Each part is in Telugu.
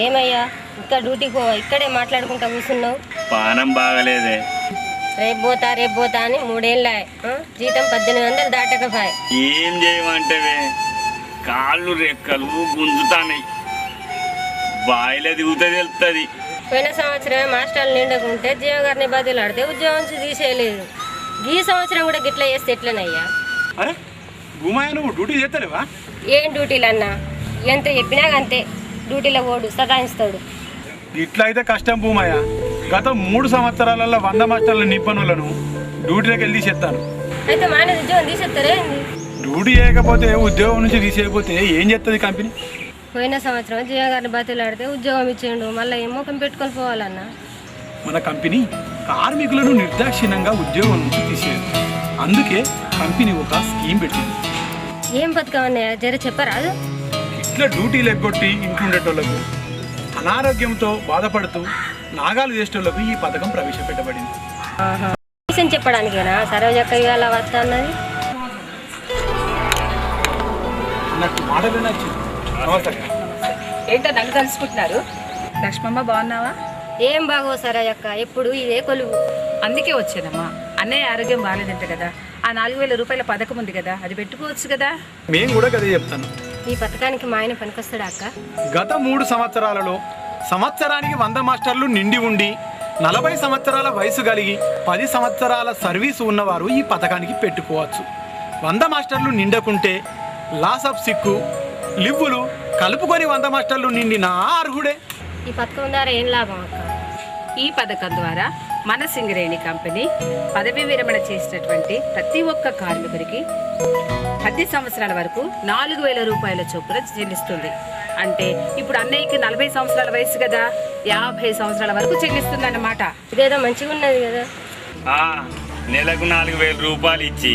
ఏమయ్యా ఇంకా డ్యూటీకి పోవా? ఇక్కడే మాట్లాడుకుంటా కూర్చున్నావు. పానం బాగలేదే. రేపు పోతా అని 3 ఏళ్ళ జీతం 1800 దాటకపాయ్. ఏం చేయమంటవే, కాళ్ళు రెక్కలు గుంజుతానాయి, బాయిలో దిగుతా తెలుస్తుంది. పోయిన సంవత్సరమే మాస్టర్లు నిండకుంటే జీవగారిని బదులాడితే ఉద్యోగం నుంచి తీసేయలేదు. ఈ సంవత్సరం కూడా గిట్లా చేస్తే ఎట్లనయ్యా? అరే భూమయ్య, నువ్వు డ్యూటీ చేస్తలేవా? ఏం డ్యూటీలు అన్నా? ఎంత చెప్పినా అంతే, డ్యూటీలో ఓడు సతాయిస్తాడు. ఇట్లా అయితే కష్టం భూమయ్య. గత 3 సంవత్సరాలలో 100 మాస్టర్ల నిబ్బనులను డ్యూటీలోకి వెళ్ళి తీసేస్తాను. అయితే మా ఆయన ఉద్యోగం తీసేస్తారే? డ్యూటీ చేయకపోతే ఉద్యోగం నుంచి తీసేయకపోతే ఏం చేస్తుంది కంపెనీ? పోయిన సంవత్సరం జీవగారిని బతులాడితే ఉద్యోగం ఇచ్చిండు, మళ్ళీ ఏమో పెట్టుకొని పోవాలన్నా. మన కంపెనీ కార్మికులను నిర్దాక్షిణ్యంగా ఉద్యోగం నుంచి తీసేది. అందుకే కంపెనీ ఒక స్కీమ్ పెట్టింది. ఏం పథకం జర చెప్పరాదు? ఇట్లా డ్యూటీలు ఎగ్గొట్టి ఇంట్లో ఉండేటోళ్లకు, అనారోగ్యంతో బాధపడుతూ నాగాలు చేసేటోళ్లకు ఈ పథకం ప్రవేశపెట్టబడింది. రీజన్ చెప్పడానికేనా సరోజక్క ఇవాళ వస్తా అన్నది? నాకు మాటలు నచ్చింది. ఏంటో నన్ను కలుసుకుంటున్నారు? లక్ష్మమ్మ బాగున్నావా? ఏం బాగో సరోజక్క, ఎప్పుడు ఇదే కొలువు. అందుకే వచ్చానమ్మా. అన్నయ్య ఆరోగ్యం బాగాలేదంట కదా, ఆ 4000 రూపాయల పథకం ఉంది కదా, అది పెట్టుకోవచ్చు కదా. మేము కూడా కదే చెప్తాను. ఈ పథకానికి మా ఆయన పనికొస్తాడా అక్క? గత 3 సంవత్సరాలలో సంవత్సరానికి 100 మాస్టర్లు నిండి ఉండి 40 సంవత్సరాల వయసు కలిగి 10 సంవత్సరాల సర్వీసు ఉన్నవారు ఈ పథకానికి పెట్టుకోవచ్చు. 100 మాస్టర్లు నిండకుంటే లాస్ ఆఫ్ సిక్కు, లివ్వులు కలుపుకొని 100 మాస్టర్లు నిండిన అర్హుడే. ఈ పథకం ద్వారా ఏం లాభం అక్క? ఈ పథకం ద్వారా మన సింగరేణి కంపెనీ పదవీ విరమణ చేసినటువంటి ప్రతి ఒక్క కార్మికుడికి 10 సంవత్సరాల వరకు 4000 రూపాయల చొప్పున చెల్లిస్తుంది. అంటే ఇప్పుడు అన్నయ్యకి 40 సంవత్సరాల వయసు కదా, 50 సంవత్సరాల వరకు చెల్లిస్తుంది అన్నమాట. ఇదేదో మంచిగా ఉన్నది కదా. నెలకు 4000 రూపాయలు ఇచ్చి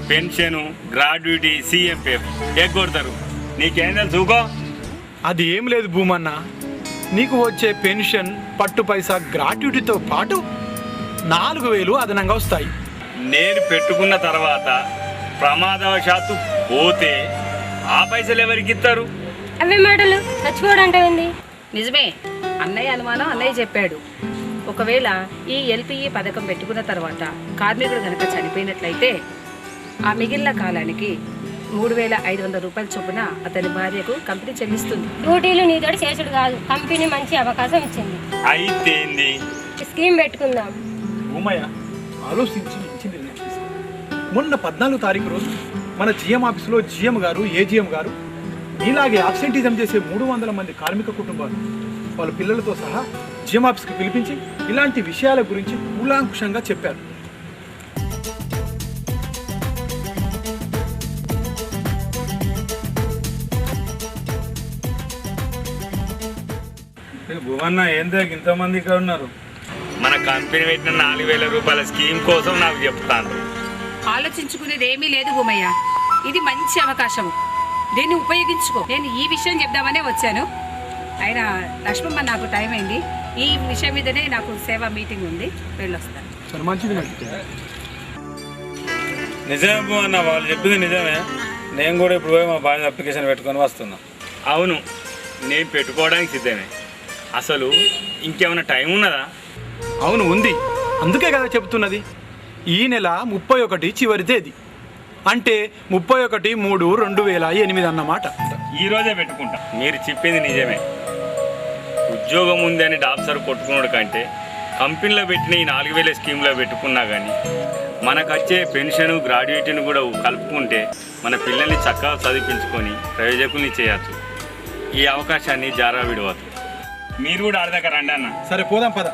పెన్షను, గ్రాడ్యుటీ, CFF ఎగ్గొడతారు. నీకేం తెలుసుకో? అది ఏం లేదు భూమన్న, నీకు వచ్చే పెన్షన్, పట్టు పైసా, గ్రాట్యుటీతో పాటు 4000 అదనంగా వస్తాయి. నేను పెట్టుకున్న తర్వాత ప్రమాదవశాత్తు పోతే ఆ పైసలు ఎవరికి ఇస్తారు? అవే మాటలు చచ్చిపోవడం ఏంది? నిజమే, అన్నయ్య అనుమానం అన్నయ్య చెప్పాడు. ఒకవేళ ఈ LPE పథకం పెట్టుకున్న తర్వాత కార్మికుడు కనుక చనిపోయినట్లయితే ఆ మిగిలిన కాలానికి 3500 రూపాయల చొప్పున అతని భార్యకు కంపెనీ చెల్లిస్తుంది. డ్యూటీలు నీతోటి చేసుడు కాదు, కంపెనీ మంచి అవకాశం ఇచ్చింది. అయితే స్కీమ్ పెట్టుకుందాం. భూమయ్య ఆలోచించి మంచి నిర్ణయం తీసుకుంది. మొన్న 14వ తారీఖు రోజు మన GM ఆఫీసులో GM గారు, AGM గారు ఇలాగే అబ్సెంటిజం చేసే 300 మంది కార్మిక కుటుంబాలు వాళ్ళ పిల్లలతో సహా GM ఆఫీస్కి పిలిపించి ఇలాంటి విషయాల గురించి కూలాంకుషంగా చెప్పారు. భువన్న ఏందో ఇంతమంది ఇక్కడ ఉన్నారు? మన కంపెనీ పెట్టిన 4000 రూపాయల స్కీమ్ కోసం నాకు చెప్తాను. ఆలోచించుకునేది ఏమీ లేదు భూమయ్య, ఇది మంచి అవకాశం, దీన్ని ఉపయోగించుకో. నేను ఈ విషయం చెప్దామనే వచ్చాను. అయినా లక్ష్మమ్మ, నాకు టైం అయింది, ఈ విషయం మీదనే నాకు సేవా మీటింగ్ ఉంది, వెళ్ళొస్తాను. చాలా మంచిది. నిజమే భువన్న, వాళ్ళు చెప్పింది నిజమే. నేను కూడా ఇప్పుడు పోయి మా బాగా అప్లికేషన్ పెట్టుకొని వస్తున్నా. అవును, నేను పెట్టుకోవడానికి సిద్ధమే. అసలు ఇంకేమైనా టైం ఉన్నదా? అవును ఉంది, అందుకే కదా చెప్తున్నది. ఈ నెల 31 చివరి తేదీ, అంటే 31/3/2008 అన్నమాట. ఈరోజే పెట్టుకుంటా. మీరు చెప్పింది నిజమే. ఉద్యోగం ఉంది అని డాక్టర్ కొట్టుకున్నాడు కంటే కంపెనీలో పెట్టిన ఈ 4000 స్కీమ్లో పెట్టుకున్నా కానీ మనకు వచ్చే పెన్షన్, గ్రాడ్యుయేటీని కూడా కలుపుకుంటే మన పిల్లల్ని చక్కగా చదివించుకొని ప్రయోజకుల్ని చేయొచ్చు. ఈ అవకాశాన్ని జారా విడవద్దు. మీరు కూడా ఆడదాకా రండి అన్న. సరే పోదాం పద.